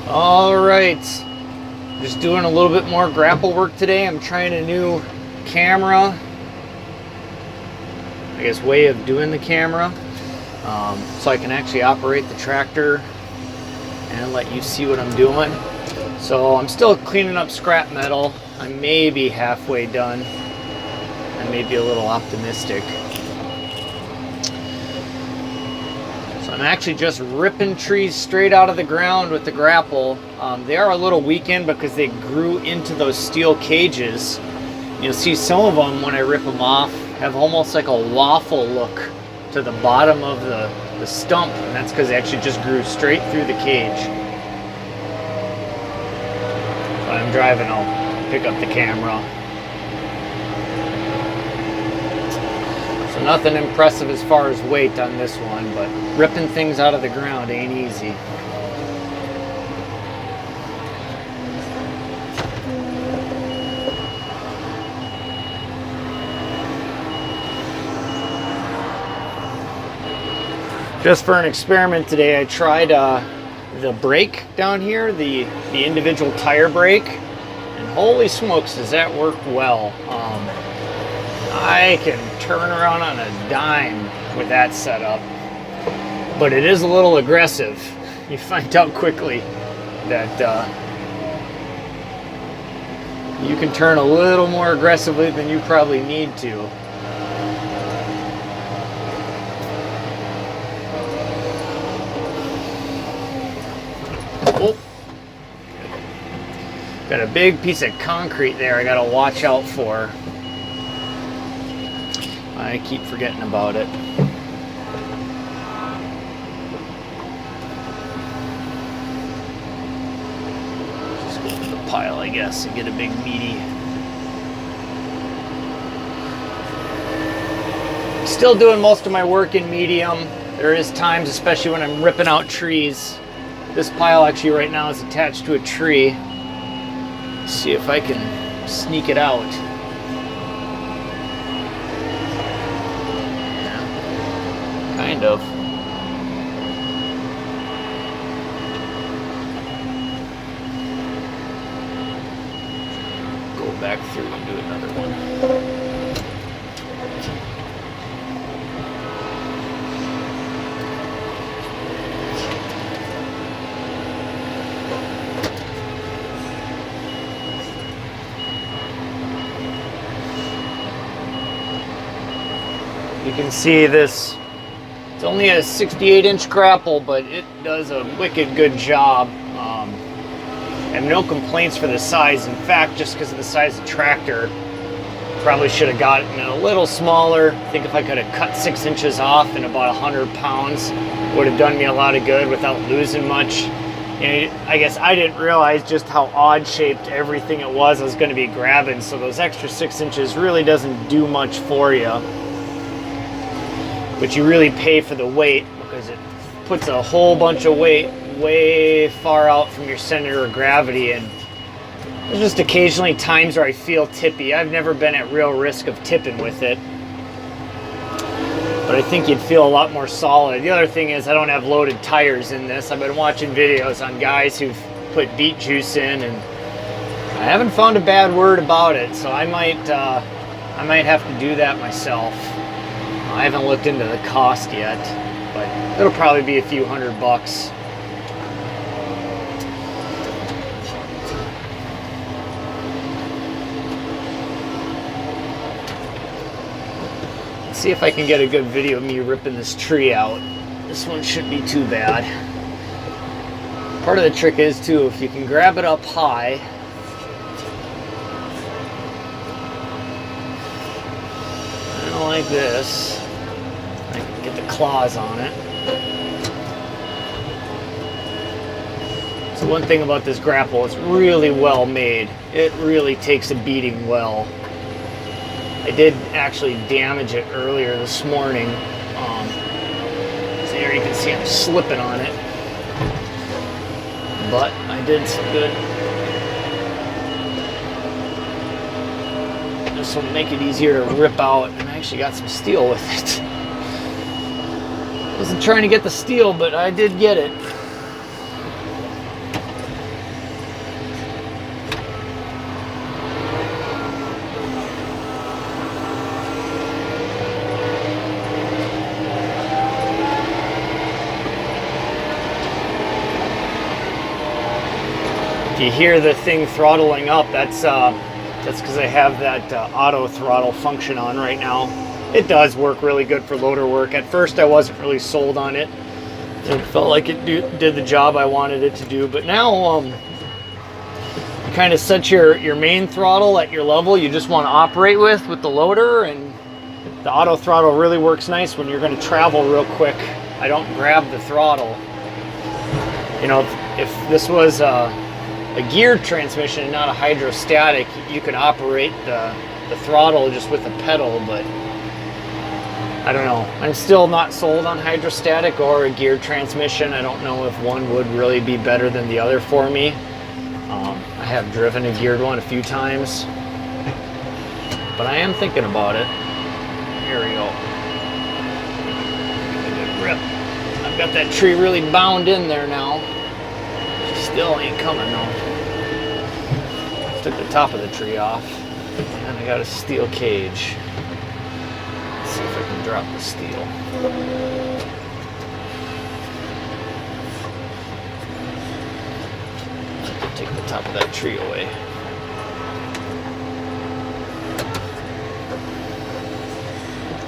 All right, just doing a little bit more grapple work today. I'm trying a new camera, I guess way of doing the camera, so I can actually operate the tractor and let you see what I'm doing. So I'm still cleaning up scrap metal. I may be halfway done. I may be a little optimistic. I'm actually just ripping trees straight out of the ground with the grapple. They are a little weakened because they grew into those steel cages. You'll see some of them when I rip them off have almost like a waffle look to the bottom of the stump, and that's because they actually just grew straight through the cage. When I'm driving, I'll pick up the camera. So nothing impressive as far as weight on this one, but ripping things out of the ground ain't easy. Just for an experiment today, I tried the brake down here, the individual tire brake, and holy smokes, does that work well. I can turn around on a dime with that setup, but it is a little aggressive. You find out quickly that you can turn a little more aggressively than you probably need to. Oh. Got a big piece of concrete there I gotta watch out for. I keep forgetting about it. Just go to the pile, I guess, and get a big meaty. Still doing most of my work in medium. There is times, especially when I'm ripping out trees. This pile actually right now is attached to a tree. Let's see if I can sneak it out. Kind of. Go back through and do another one. You can see this. It's only a 68-inch grapple, but it does a wicked good job. I have no complaints for the size. In fact, just because of the size of the tractor, probably should have gotten it a little smaller. I think if I could have cut 6 inches off in about 100 pounds, it would have done me a lot of good without losing much. And I guess I didn't realize just how odd-shaped everything it was I was going to be grabbing, so those extra 6 inches really doesn't do much for you. But you really pay for the weight because it puts a whole bunch of weight way far out from your center of gravity, and there's just occasionally times where I feel tippy. I've never been at real risk of tipping with it, but I think you'd feel a lot more solid. The other thing is I don't have loaded tires in this. I've been watching videos on guys who've put beet juice in, and I haven't found a bad word about it, so I might have to do that myself. I haven't looked into the cost yet, but it'll probably be a few $100. Let's see if I can get a good video of me ripping this tree out. This one shouldn't be too bad. Part of the trick is too, if you can grab it up high, like this, I can get the claws on it. So one thing about this grapple, it's really well made. It really takes a beating well. I did actually damage it earlier this morning. So there you can see I'm slipping on it, but I did some good. This will make it easier to rip out, and I actually got some steel with it. Wasn't trying to get the steel, but I did get it. you hear the thing throttling up, that's because I have that auto throttle function on right now. It does work really good for loader work. At first I wasn't really sold on it. It felt like it did the job I wanted it to do, but now you kind of set your main throttle at your level you just want to operate with the loader, and the auto throttle really works nice when you're going to travel real quick. I don't grab the throttle. You know, if this was a geared transmission and not a hydrostatic, you could operate the throttle just with a pedal, but I don't know. I'm still not sold on hydrostatic or a geared transmission. I don't know if one would really be better than the other for me. I have driven a geared one a few times, but I am thinking about it. Here we go. Good rip. I've got that tree really bound in there now. She still ain't coming though. Took the top of the tree off, and I got a steel cage. Let's see if I can drop the steel. Take the top of that tree away.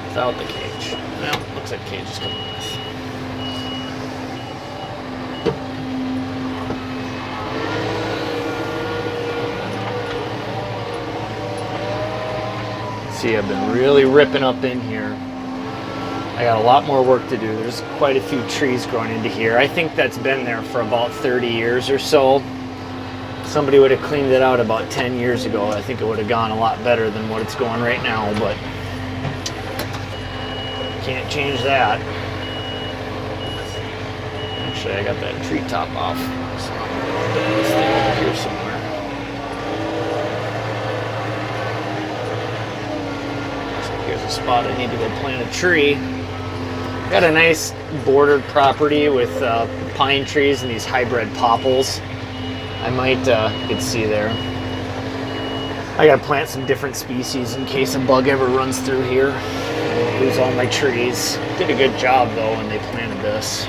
Without the cage. Well, looks like the cage is coming with. See, I've been really ripping up in here. I got a lot more work to do. There's quite a few trees growing into here. I think that's been there for about 30 years or so. Somebody would have cleaned it out about 10 years ago. I think it would have gone a lot better than what it's going right now, but can't change that. Actually, I got that treetop off. So I'm gonna put this thing over here somewhere. So here's a spot I need to go plant a tree. Got a nice bordered property with pine trees and these hybrid popples. I might, you can see there. I gotta plant some different species in case a bug ever runs through here. I'll lose all my trees. Did a good job though when they planted this.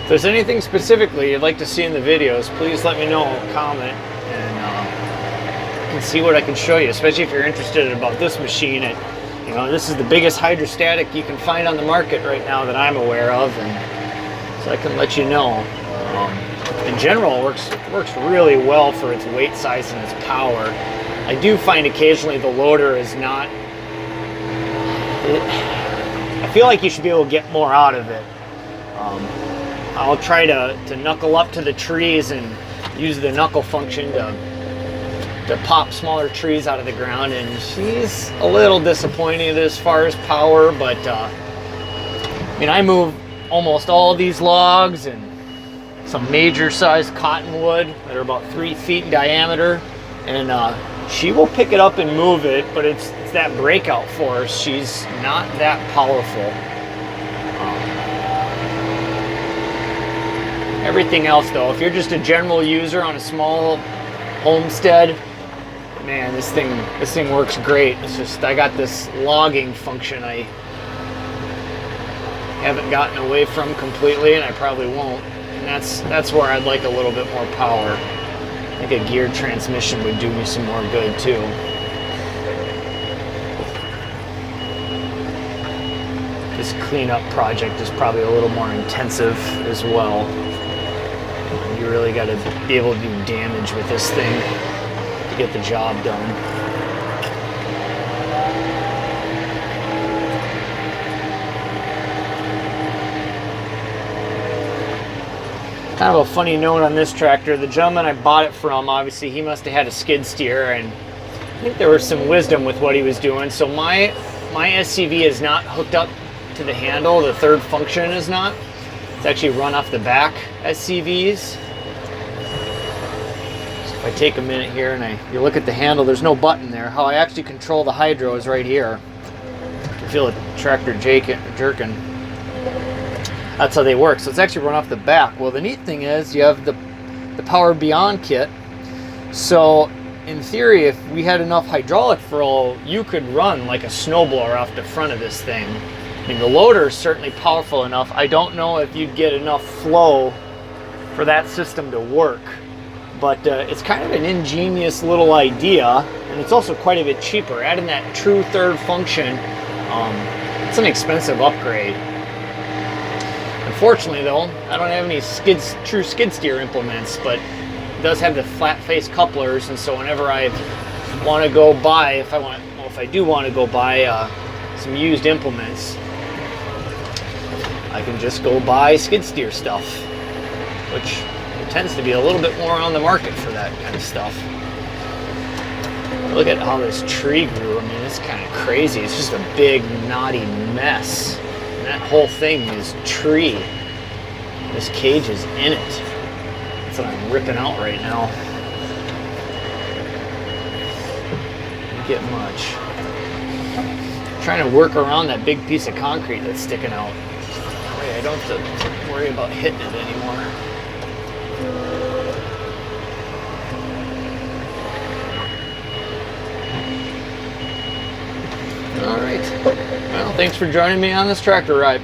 If there's anything specifically you'd like to see in the videos, please let me know, comment, and I can see what I can show you, especially if you're interested about this machine. You know, this is the biggest hydrostatic you can find on the market right now that I'm aware of, and so I can let you know. In general, it works really well for its weight size and its power. I do find occasionally the loader is not... I feel like you should be able to get more out of it. I'll try to knuckle up to the trees and use the knuckle function to pop smaller trees out of the ground, and she's a little disappointing as far as power, but I mean, I move almost all these logs and some major sized cottonwood that are about 3 feet in diameter, and she will pick it up and move it, but it's that breakout force. She's not that powerful. Everything else though, if you're just a general user on a small homestead, man, this thing works great. It's just I got this logging function I haven't gotten away from completely, and I probably won't. And that's where I'd like a little bit more power. I think a geared transmission would do me some more good too. This cleanup project is probably a little more intensive as well. You really got to be able to do damage with this thing to get the job done. Kind of a funny note on this tractor. The gentleman I bought it from, obviously he must have had a skid steer, and I think there was some wisdom with what he was doing. So my SCV is not hooked up to the handle. The third function is not. It's actually run off the back SCVs. If I take a minute here and you look at the handle, there's no button there. How I actually control the hydro is right here. You can feel the tractor jerking. That's how they work. So it's actually run off the back. Well, the neat thing is you have the Power Beyond kit. So in theory, if we had enough hydraulic flow, you could run like a snowblower off the front of this thing. I mean, the loader is certainly powerful enough. I don't know if you'd get enough flow for that system to work, but it's kind of an ingenious little idea, and it's also quite a bit cheaper. Adding that true third function, it's an expensive upgrade. Unfortunately though, I don't have any true skid steer implements, but it does have the flat face couplers, and so whenever I want to go buy, if I do want to go buy some used implements, I can just go buy skid steer stuff, which tends to be a little bit more on the market for that kind of stuff. Look at how this tree grew. I mean, it's kind of crazy. It's just a big knotty mess. And that whole thing is tree. This cage is in it. That's what I'm ripping out right now. Don't get much. I'm trying to work around that big piece of concrete that's sticking out. Wait, I don't have to worry about hitting it anymore. All right. Well, thanks for joining me on this tractor ride.